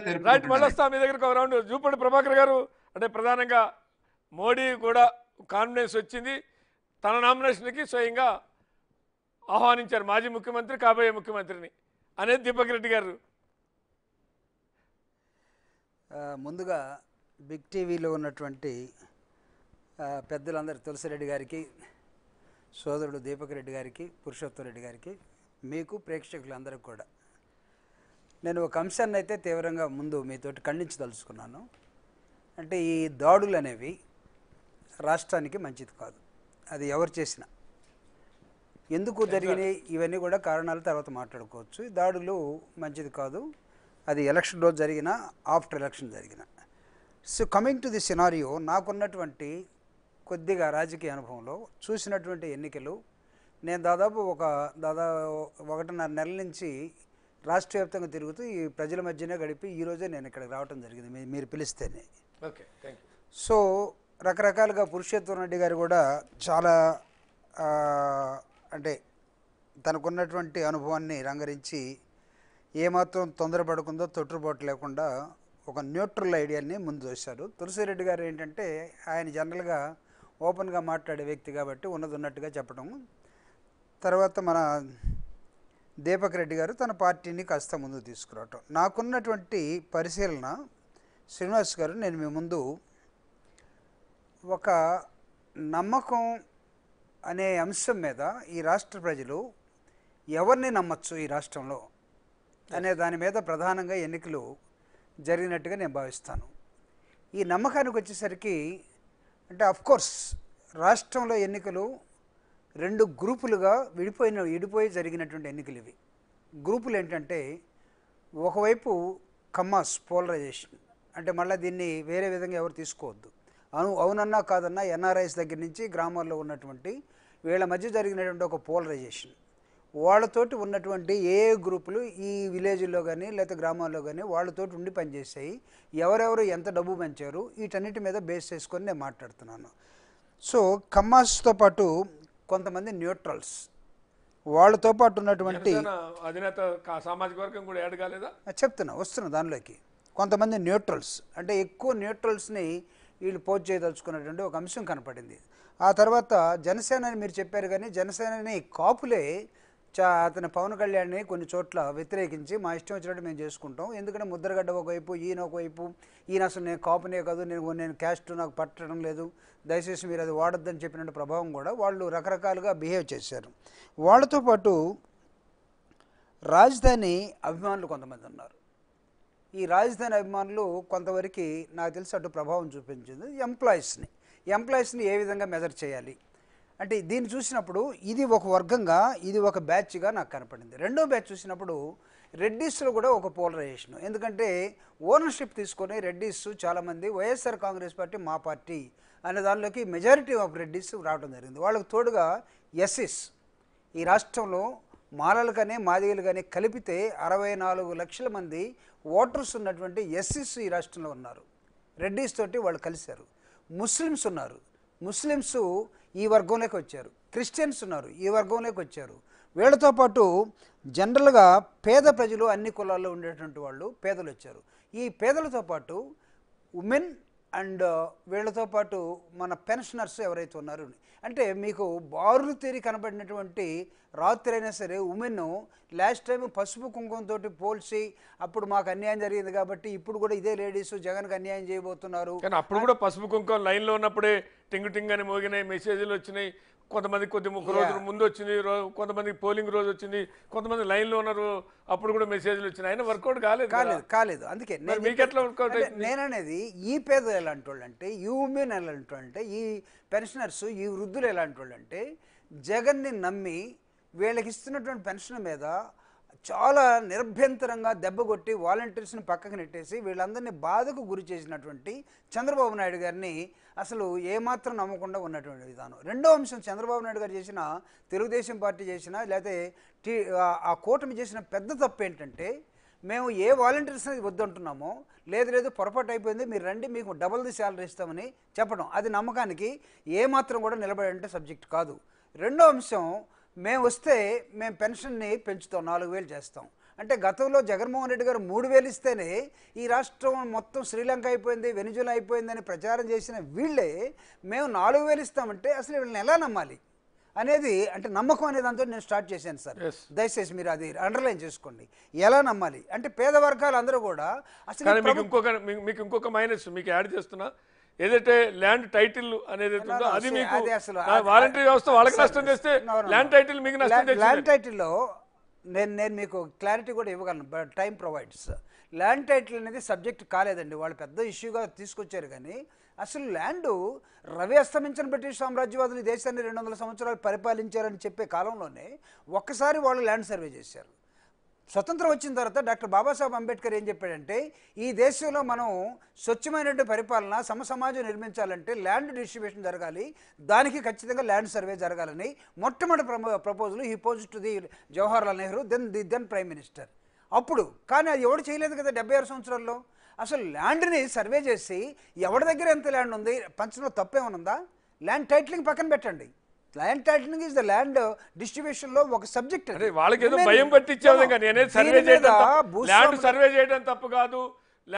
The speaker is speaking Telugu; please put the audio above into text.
రైట్, మళ్ళీ తెలుపుకుంటున్నాను. వస్తా మీ దగ్గరకు ఒక రౌండ్. జూపడి ప్రభాకర్ గారు, అంటే ప్రధానంగా మోడీ కూడా కాన్ఫిడెన్స్ వచ్చింది, తన నామినేషన్కి స్వయంగా ఆహ్వానించారు మాజీ ముఖ్యమంత్రి కాబోయే ముఖ్యమంత్రిని అనేది దీపక్ రెడ్డి గారు. ముందుగా బిగ్ టీవీలో ఉన్నటువంటి పెద్దలందరూ తులసిరెడ్డి గారికి, సోదరుడు దీపక్ రెడ్డి గారికి, పురుషోత్తం రెడ్డి గారికి, మీకు ప్రేక్షకులందరికీ కూడా నేను ఒక అంశాన్ని అయితే తీవ్రంగా ముందు మీతోటి ఖండించదలుచుకున్నాను. అంటే ఈ దాడులు అనేవి రాష్ట్రానికి మంచిది కాదు. అది ఎవరు చేసినా, ఎందుకు జరిగినాయి ఇవన్నీ కూడా కారణాల తర్వాత మాట్లాడుకోవచ్చు. ఈ దాడులు మంచిది కాదు, అది ఎలక్షన్ రోజు జరిగిన, ఆఫ్టర్ ఎలక్షన్ జరిగిన. So coming to the scenario, నాకున్నటువంటి కొద్దిగా రాజకీయ అనుభవంలో చూసినటువంటి ఎన్నికలు, నేను దాదాపు 1.5 నెలల నుంచి రాష్ట్ర వ్యాప్తంగా తిరుగుతూ ఈ ప్రజల మధ్యనే గడిపి ఈరోజే నేను ఇక్కడికి రావడం జరిగింది, మీరు పిలిస్తేనే. Okay, thank you. సో రకరకాలుగా పురుషోత్తం రెడ్డి గారు కూడా చాలా అంటే తనకున్నటువంటి అనుభవాన్ని రంగరించి ఏమాత్రం తొందరపడకుండా, తొట్టుబాటు లేకుండా ఒక న్యూట్రల్ ఐడియాని ముందు వేశారు. తులసిరెడ్డి గారు ఏంటంటే ఆయన జనరల్గా ఓపెన్గా మాట్లాడే వ్యక్తి కాబట్టి ఉన్నది ఉన్నట్టుగా చెప్పడం. తర్వాత మన దీపక్ రెడ్డి గారు తన పార్టీని కాస్త ముందుకు తీసుకురావటం. నాకున్నటువంటి పరిశీలన, శ్రీనివాస్ గారు, నేను మీ ముందు ఒక నమ్మకం అనే అంశం మీద ఈ రాష్ట్ర ప్రజలు ఎవరిని నమ్మచ్చు ఈ రాష్ట్రంలో అనే దాని మీద ప్రధానంగా ఎన్నికలు జరిగినట్టుగా నేను భావిస్తాను. ఈ నమ్మకానికి వచ్చేసరికి అంటే అఫ్కోర్స్ రాష్ట్రంలో ఎన్నికలు 2 గ్రూపులుగా విడిపోయి జరిగినటువంటి ఎన్నికలు ఇవి. గ్రూపులు ఏంటంటే, ఒకవైపు కమ్మాస్ పోలరైజేషన్, అంటే మళ్ళీ దీన్ని వేరే విధంగా ఎవరు తీసుకోవద్దు, అవునన్నా కాదన్నా ఎన్ఆర్ఐస్ దగ్గర నుంచి గ్రామాల్లో ఉన్నటువంటి వీళ్ళ మధ్య జరిగినటువంటి ఒక పోలరైజేషన్, వాళ్ళతోటి ఉన్నటువంటి ఏ గ్రూపులు ఈ విలేజ్లో కానీ లేకపోతే గ్రామాల్లో కానీ వాళ్ళతోటి ఉండి పనిచేసాయి, ఎవరెవరు ఎంత డబ్బు పెంచారు, వీటన్నిటి మీద బేస్ చేసుకొని నేను మాట్లాడుతున్నాను. సో కమ్మాస్తో పాటు కొంతమంది న్యూట్రల్స్, వాళ్ళతో పాటు ఉన్నటువంటి అధినేత సామాజిక వర్గం కూడా యాడ్ కాలేదా వస్తున్నా దానిలోకి. కొంతమంది న్యూట్రల్స్, అంటే ఎక్కువ న్యూట్రల్స్ని వీళ్ళు పోజ్ చేయదలుచుకున్నటువంటి ఒక అంశం కనపడింది. ఆ తర్వాత జనసేన అని మీరు చెప్పారు, కానీ జనసేనని కాపులే అతని పవన్ కళ్యాణ్ని కొన్ని చోట్ల వ్యతిరేకించి మా ఇష్టం వచ్చినట్టు మేము చేసుకుంటాం, ఎందుకంటే ముద్రగడ్డ ఒకవైపు, ఈయన ఒకవైపు, ఈయన అసలు నేను కాపునే కాదు, నేను క్యాస్ట్ నాకు పట్టడం లేదు, దయచేసి మీరు అది వాడొద్దని చెప్పినట్టు ప్రభావం కూడా వాళ్ళు రకరకాలుగా బిహేవ్ చేశారు. వాళ్ళతో పాటు రాజధాని అభిమానులు కొంతమంది ఉన్నారు. ఈ రాజధాని అభిమానులు కొంతవరకు నాకు తెలిసి అటు ప్రభావం చూపించింది. ఎంప్లాయీస్ని ఏ విధంగా మెజర్ చేయాలి అంటే దీన్ని చూసినప్పుడు ఇది ఒక వర్గంగా, ఇది ఒక బ్యాచ్గా నాకు కనపడింది. రెండో బ్యాచ్ చూసినప్పుడు రెడ్డిస్లో కూడా ఒక పోలరైజేషన్, ఎందుకంటే ఓనర్షిప్ తీసుకొని రెడ్డిస్ చాలామంది వైఎస్ఆర్ కాంగ్రెస్ పార్టీ మా పార్టీ అనే దానిలోకి మెజారిటీ ఆఫ్ రెడ్డిస్ రావడం జరిగింది. వాళ్ళకు తోడుగా ఎస్సీస్, ఈ రాష్ట్రంలో మాలలు కానీ మాదిగలు కానీ కలిపితే 64 లక్షల మంది ఓటర్స్ ఉన్నటువంటి ఎస్సీస్ ఈ రాష్ట్రంలో ఉన్నారు. రెడ్డిస్ తోటి వాళ్ళు కలిశారు. ముస్లిమ్స్ ఉన్నారు, ముస్లిమ్స్ ఈ వర్గంలోకి వచ్చారు. క్రిస్టియన్స్ ఉన్నారు, ఈ వర్గంలోకి వచ్చారు. వీళ్ళతో పాటు జనరల్గా పేద ప్రజలు, అన్ని కులాల్లో ఉండేటువంటి వాళ్ళు పేదలు వచ్చారు. ఈ పేదలతో పాటు ఉమెన్ అండ్ వీళ్ళతో పాటు మన పెన్షనర్స్ ఎవరైతే ఉన్నారో, అంటే మీకు బారులు తీరి కనబడినటువంటి రాత్రి అయినా సరే ఉమెన్ లాస్ట్ టైం పసుపు కుంకుమతో పోల్చి అప్పుడు మాకు అన్యాయం జరిగింది కాబట్టి ఇప్పుడు కూడా ఇదే లేడీస్ జగన్కి అన్యాయం చేయబోతున్నారు. కానీ అప్పుడు కూడా పసుపు కుంకుమ లైన్లో ఉన్నప్పుడే టింగు టింగ్ అని మోగినాయి, మెసేజ్లు వచ్చినాయి. కొంతమంది ఒక రోజు ముందు వచ్చింది, కొంతమంది పోలింగ్ రోజు వచ్చింది, కొంతమంది లైన్లో ఉన్నారు, అప్పుడు కూడా మెసేజ్లు వచ్చినాయి. అయినా వర్కౌట్ కాలేదు. అందుకే నేననేది ఈ పేదలు ఎలాంటి వాళ్ళు అంటే, ఈ ఉమెన్ ఎలాంటి వాళ్ళు అంటే, ఈ పెన్షనర్స్, ఈ వృద్ధులు ఎలాంటి వాళ్ళు అంటే జగన్ని నమ్మి వీళ్ళకి ఇస్తున్నటువంటి పెన్షన్ మీద చాలా నిర్భ్యంతరంగా దెబ్బకొట్టి వాలంటీర్స్ని పక్కకు నెట్టేసి వీళ్ళందరినీ బాధకు గురి చేసినటువంటి చంద్రబాబు నాయుడు గారిని అసలు ఏమాత్రం నమ్మకుండా ఉన్నటువంటి విధానం. రెండో అంశం, చంద్రబాబు నాయుడు గారు చేసిన, తెలుగుదేశం పార్టీ చేసిన, లేకపోతే ఆ కూటమి చేసిన పెద్ద తప్పు ఏంటంటే, మేము ఏ వాలంటీర్స్ని వద్దంటున్నామో, లేదు పొరపాటు అయిపోయింది, మీరు రండి, మీకు డబుల్ ది శాలరీ ఇస్తామని చెప్పడం, అది నమ్మకానికి ఏమాత్రం కూడా నిలబడే సబ్జెక్ట్ కాదు. రెండో అంశం, మేము వస్తే మేము పెన్షన్ని పెంచుతాం, 4000 చేస్తాం అంటే గతంలో జగన్మోహన్ రెడ్డి గారు 3,000 ఇస్తేనే ఈ రాష్ట్రం మొత్తం శ్రీలంక అయిపోయింది, వెనిజులా అయిపోయిందని ప్రచారం చేసిన వీళ్ళే మేము 4,000 ఇస్తామంటే అసలు వీళ్ళని ఎలా నమ్మాలి అనేది, అంటే నమ్మకం అనే దాంతో నేను స్టార్ట్ చేశాను సార్. దయచేసి మీరు అది అండర్లైన్ చేసుకోండి. ఎలా నమ్మాలి అంటే పేద వర్గాలు అందరూ కూడా అసలు మీకు ఇంకొక మైనస్ మీకు యాడ్ చేస్తున్నా, ఏదైతే ల్యాండ్ టైటిల్ అనేది ఉందో అది మీకు వాలంటరీ వ్యవస్థ వాళ్ళకి నష్టం చేస్తే ల్యాండ్ టైటిల్ మీకు నష్టం చేస్తే ల్యాండ్ టైటిల్లో నేను మీకు క్లారిటీ కూడా ఇవ్వగలను, but time provides. Land title అనేది సబ్జెక్ట్ కాలేదండి, వాళ్ళు పెద్ద ఇష్యూగా తీసుకొచ్చారు. కానీ అసలు ల్యాండ్ రవి అస్తమించిన బ్రిటిష్ సామ్రాజ్యవాదులు ఈ దేశాన్ని 200 సంవత్సరాలు పరిపాలించారని చెప్పే కాలంలోనే ఒక్కసారి వాళ్ళు ల్యాండ్ సర్వే చేశారు. స్వతంత్రం వచ్చిన తర్వాత డాక్టర్ బాబాసాహెబ్ అంబేద్కర్ ఏం చెప్పాడంటే, ఈ దేశంలో మనం స్వచ్ఛమైనటువంటి పరిపాలన సమాజం నిర్మించాలంటే ల్యాండ్ డిస్ట్రిబ్యూషన్ జరగాలి, దానికి ఖచ్చితంగా ల్యాండ్ సర్వే జరగాలని మొట్టమొదటి proposal he pose to the Jawaharlal Nehru, then prime minister. అప్పుడు కానీ అది ఎవడు చేయలేదు కదా 76 సంవత్సరాల్లో. అసలు ల్యాండ్ని సర్వే చేసి ఎవరి దగ్గర ఎంత ల్యాండ్ ఉంది పంచడంలో తప్పేమనుందా? ల్యాండ్ టైటిలింగ్ పక్కన పెట్టండి. Land titling is the land distribution లో ఒక సబ్జెక్ట్. వాళ్ళకి ఏదో భయం పట్టించే విధంగా నేనే సర్వే చేయడం ల్యాండ్ సర్వే చేయడం తప్పు కాదు,